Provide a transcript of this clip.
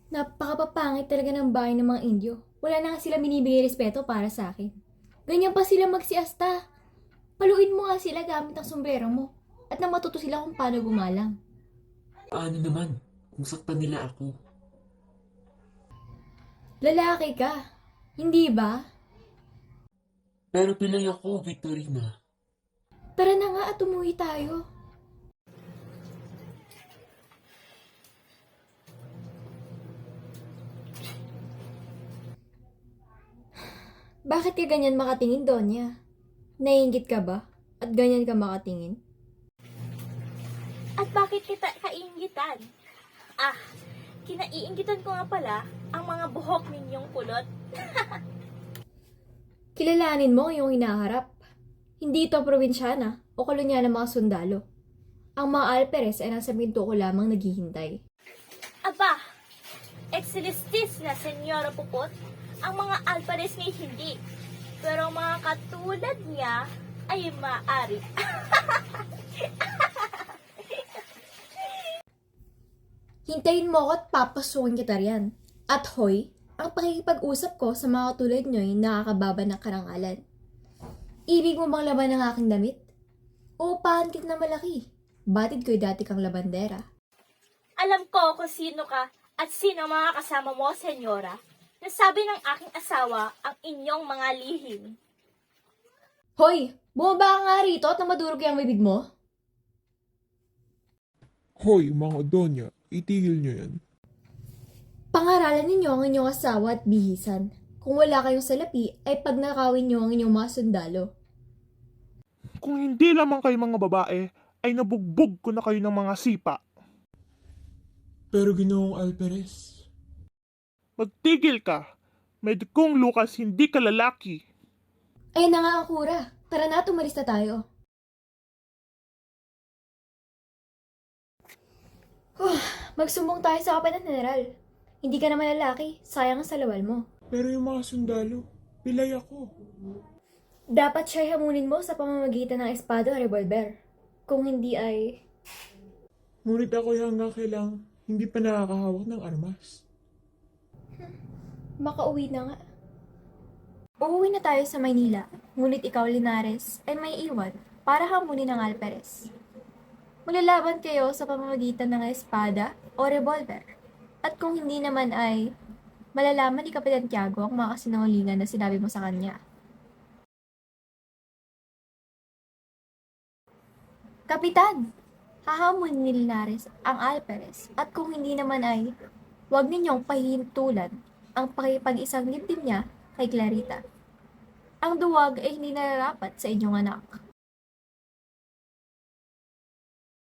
Napakapapangit talaga ng bahay ng mga Indyo. Wala na nga sila binibigay respeto para sa akin. Ganyan pa sila magsiasta. Paluin mo nga sila gamit ang sombrero mo. At nang matuto sila kung paano gumalang. Paano naman kung saktan nila ako? Lalaki ka. Hindi ba? Pero pilay ako, Victorina. Tara na nga at umuwi tayo. Bakit ka ganyan makatingin, Donya? Naiingit ka ba? At ganyan ka makatingin? At bakit kita kaingitan? Ah, kinaiingitan ko nga pala ang mga buhok ninyong kulot. Kilalanin mo yung hinaharap. Hindi ito ang probinsyana o kolonya ng mga sundalo. Ang mga Alperes ay nasa pinto ko lamang naghihintay. Aba, exilistis na Senyora Pupot, ang mga Alpares ngay hindi. Pero ang mga katulad niya ay maaari. Hintayin mo ako at papasukin kita riyan. At hoy, ang pakikipag-usap ko sa mga katulad nyo ay nakakababa ng karangalan. Ibig mo bang laban ng aking damit? Uupahan kita na malaki. Batid ko'y dati kang labandera. Alam ko kung sino ka at sino ang mga kasama mo, Senyora. Nasabi ng aking asawa ang inyong mga lihim. Hoy, bumaba ka nga rito at na madurog yung bibig mo? Hoy, mga Donya, itigil nyo yan. Pangaralan ninyo ang inyong asawa at bihisan. Kung wala kayong salapi, ay pagnakawin nyo ang inyong mga sundalo. Kung hindi lamang kayo mga babae, ay nabugbog ko na kayo ng mga sipa. Pero Ginoong Alperes, Magtigil ka. Med kung Lucas, hindi ka lalaki. Ayun na nga ang kura. Tara na, tumalis na tayo. Magsumbong tayo sa kapitan general. Hindi ka naman lalaki, sayang ang salawal mo. Pero yung mga sundalo, pilay ako. Dapat siya'y hamunin mo sa pamamagitan ng espada o revolver. Kung hindi ay... Ngunit ako hanggang kailang hindi pa nakakahawak ng armas. Makauwi na nga. Uuwi na tayo sa Maynila, ngunit ikaw, Linares, ay may iwan para hamunin ang Alperes. Maglalaban kayo sa pamamagitan ng espada o revolver. At kung hindi naman ay malalaman ni Kapitan Tiago ang mga kasinungalingan na sinabi mo sa kanya. Kapitan! Hahamunin ni Linares ang Alperes at kung hindi naman ay huwag ninyong pahihintulan ang pakipag-isang libdib niya kay Clarita. Ang duwag ay hindi nararapat sa inyong anak.